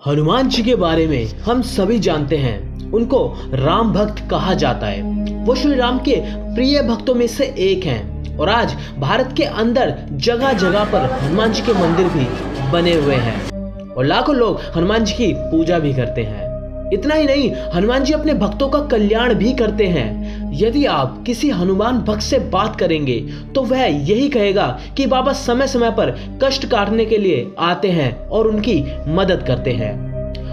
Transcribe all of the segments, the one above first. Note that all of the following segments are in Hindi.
हनुमान जी के बारे में हम सभी जानते हैं। उनको राम भक्त कहा जाता है। वो श्री राम के प्रिय भक्तों में से एक हैं और आज भारत के अंदर जगह जगह पर हनुमान जी के मंदिर भी बने हुए हैं और लाखों लोग हनुमान जी की पूजा भी करते हैं। इतना ही नहीं, हनुमान जी अपने भक्तों का कल्याण भी करते हैं। यदि आप किसी हनुमान भक्त से बात करेंगे तो वह यही कहेगा कि बाबा समय समय पर कष्ट काटने के लिए आते हैं और उनकी मदद करते हैं।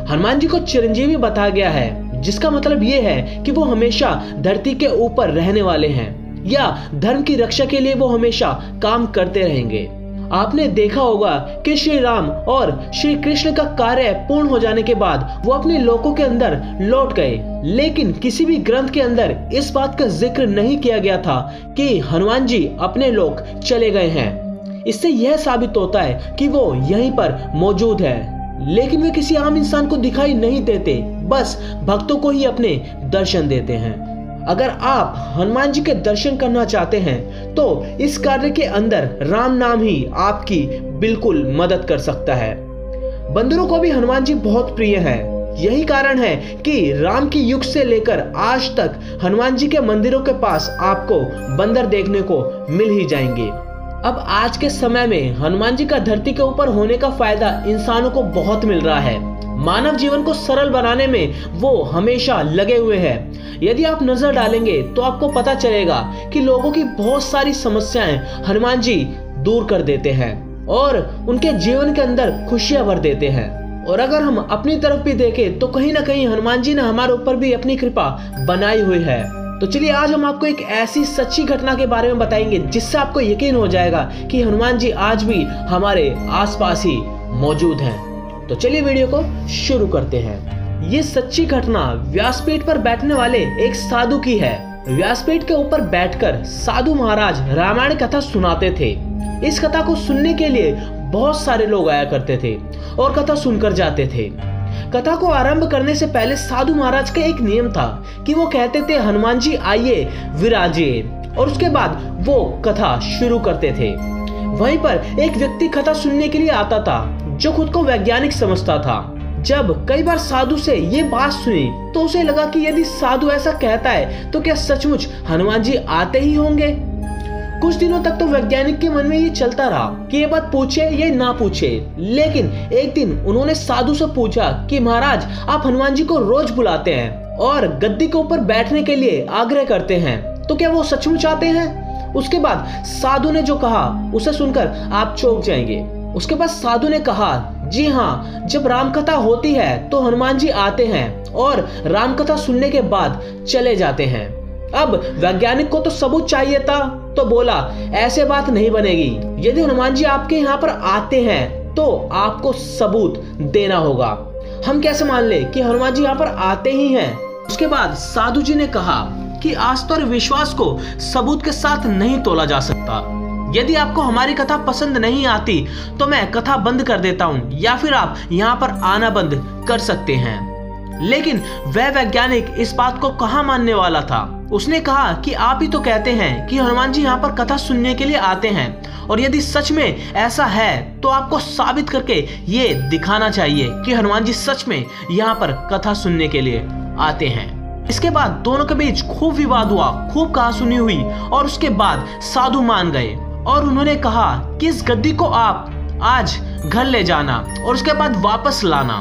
हनुमान जी को चिरंजीवी बताया गया है, जिसका मतलब ये है कि वो हमेशा धरती के ऊपर रहने वाले हैं या धर्म की रक्षा के लिए वो हमेशा काम करते रहेंगे। आपने देखा होगा कि श्री राम और श्री कृष्ण का कार्य पूर्ण हो जाने के बाद वो अपने लोकों के अंदर लौट गए, लेकिन किसी भी ग्रंथ के अंदर इस बात का जिक्र नहीं किया गया था कि हनुमान जी अपने लोक चले गए हैं। इससे यह साबित होता है कि वो यहीं पर मौजूद है, लेकिन वे किसी आम इंसान को दिखाई नहीं देते, बस भक्तों को ही अपने दर्शन देते हैं। अगर आप हनुमान जी के दर्शन करना चाहते हैं तो इस कार्य के अंदर राम नाम ही आपकी बिल्कुल मदद कर सकता है। बंदरों को भी हनुमान जी बहुत प्रिय हैं। यही कारण है कि राम की युग से लेकर आज तक हनुमान जी के मंदिरों के पास आपको बंदर देखने को मिल ही जाएंगे। अब आज के समय में हनुमान जी का धरती के ऊपर होने का फायदा इंसानों को बहुत मिल रहा है। मानव जीवन को सरल बनाने में वो हमेशा लगे हुए हैं। यदि आप नजर डालेंगे तो आपको पता चलेगा कि लोगों की बहुत सारी समस्याएं हनुमान जी दूर कर देते हैं और उनके जीवन के अंदर खुशियां भर देते हैं। और अगर हम अपनी तरफ भी देखें तो कहीं ना कहीं हनुमान जी ने हमारे ऊपर भी अपनी कृपा बनाई हुई है। तो चलिए आज हम आपको एक ऐसी सच्ची घटना के बारे में बताएंगे जिससे आपको यकीन हो जाएगा कि हनुमान जी आज भी हमारे आसपास ही मौजूद हैं। तो चलिए वीडियो को शुरू करते हैं। ये सच्ची घटना व्यासपीठ पर बैठने वाले एक साधु की है। व्यासपीठ के ऊपर बैठकर साधु महाराज रामायण कथा सुनाते थे। इस कथा को सुनने के लिए बहुत सारे लोग आया करते थे और कथा सुनकर जाते थे। कथा को आरंभ करने से पहले साधु महाराज का एक नियम था कि वो कहते थे हनुमान जी आइए विराजिए, और उसके बाद वो कथा शुरू करते थे। वहीं पर एक व्यक्ति कथा सुनने के लिए आता था जो खुद को वैज्ञानिक समझता था। जब कई बार साधु से ये बात सुनी तो उसे लगा कि यदि साधु ऐसा कहता है तो क्या सचमुच हनुमान जी आते ही होंगे। कुछ दिनों तक तो वैज्ञानिक के मन में ये चलता रहा कि ये बात पूछे या ना पूछे, लेकिन एक दिन उन्होंने साधु से पूछा कि महाराज आप हनुमान जी को रोज बुलाते हैं और गद्दी के ऊपर बैठने के लिए आग्रह करते हैं, तो क्या वो सचमुच आते हैं? उसके बाद साधु ने जो कहा उसे सुनकर आप चौंक जाएंगे। उसके बाद साधु ने कहा जी हाँ, जब रामकथा होती है तो हनुमान जी आते हैं और रामकथा सुनने के बाद चले जाते हैं। अब वैज्ञानिक को तो सबूत चाहिए था, तो बोला ऐसे बात नहीं बनेगी। यदि हनुमान जी आपके यहाँ पर आते हैं तो आपको सबूत देना होगा। हम कैसे मान ले कि हनुमान जी यहाँ पर आते ही हैं? उसके बाद साधु जी ने कहा कि आस्था और विश्वास को सबूत के साथ नहीं तोला जा सकता। यदि आपको हमारी कथा पसंद नहीं आती तो मैं कथा बंद कर देता हूँ या फिर आप यहाँ पर आना बंद कर सकते हैं। लेकिन वह वैज्ञानिक इस बात को कहाँ मानने वाला था। उसने कहा कि आप ही तो कहते हैं कि हनुमान जी यहाँ पर कथा सुनने के लिए आते हैं, और यदि सच में ऐसा है तो आपको साबित करके ये दिखाना चाहिए कि हनुमान जी सच में यहाँ पर कथा सुनने के लिए आते हैं। इसके बाद दोनों के बीच खूब विवाद हुआ, खूब कहासुनी हुई और उसके बाद साधु मान गए और उन्होंने कहा कि इस गद्दी को आप आज घर ले जाना और उसके बाद वापस लाना।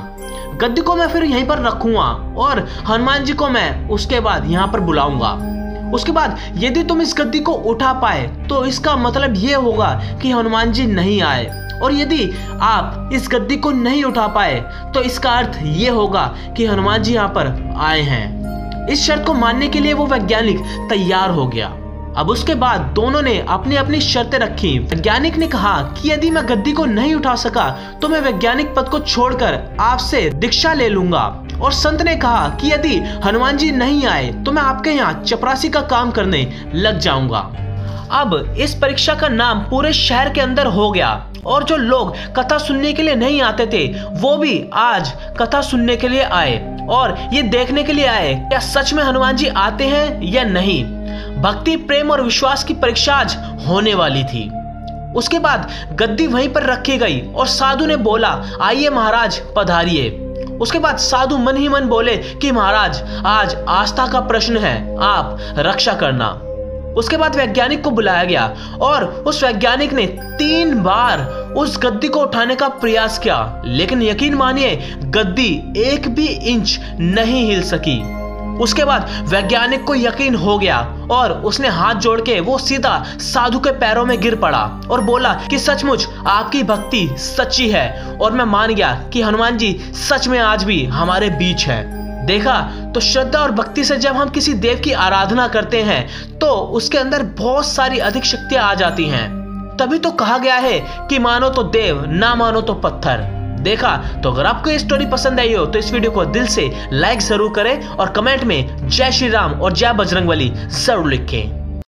गद्दी को मैं फिर यहीं पर रखूंगा और हनुमान जी को मैं उसके बाद यहाँ पर बुलाऊंगा। उसके बाद यदि तुम इस गद्दी को उठा पाए तो इसका मतलब ये होगा कि हनुमान जी नहीं आए, और यदि आप इस गद्दी को नहीं उठा पाए तो इसका अर्थ ये होगा कि हनुमान जी यहाँ पर आए हैं। इस शर्त को मानने के लिए वो वैज्ञानिक तैयार हो गया। अब उसके बाद दोनों ने अपनी अपनी शर्तें रखी। वैज्ञानिक ने कहा कि यदि मैं गद्दी को नहीं उठा सका तो मैं वैज्ञानिक पद को छोड़कर आपसे दीक्षा ले लूंगा, और संत ने कहा कि यदि हनुमान जी नहीं आए तो मैं आपके यहाँ चपरासी का काम करने लग जाऊंगा। अब इस परीक्षा का नाम पूरे शहर के अंदर हो गया और जो लोग कथा सुनने के लिए नहीं आते थे वो भी आज कथा सुनने के लिए आए और ये देखने के लिए आए क्या सच में हनुमान जी आते हैं या नहीं। भक्ति, प्रेम और विश्वास की परीक्षा आज होने वाली थी। उसके बाद गद्दी वहीं पर रखी गई और साधु ने बोला आइए महाराज पधारिए, उसके बाद साधु मन ही मन बोले कि महाराज, आज आस्था का प्रश्न है, आप रक्षा करना। उसके बाद वैज्ञानिक को बुलाया गया और उस वैज्ञानिक ने 3 बार उस गद्दी को उठाने का प्रयास किया, लेकिन यकीन मानिए गद्दी 1 भी इंच नहीं हिल सकी। उसके बाद वैज्ञानिक को यकीन हो गया और उसने हाथ जोड़ के वो सीधा साधु के पैरों में गिर पड़ा और बोला कि सचमुच आपकी भक्ति सच्ची है और मैं मान गया कि हनुमान जी सच में आज भी हमारे बीच है। देखा तो श्रद्धा और भक्ति से जब हम किसी देव की आराधना करते हैं तो उसके अंदर बहुत सारी अधिक शक्तियां आ जाती हैं। तभी तो कहा गया है कि मानो तो देव, ना मानो तो पत्थर। देखा तो अगर आपको ये स्टोरी पसंद आई हो तो इस वीडियो को दिल से लाइक जरूर करें और कमेंट में जय श्री राम और जय बजरंगबली जरूर लिखें।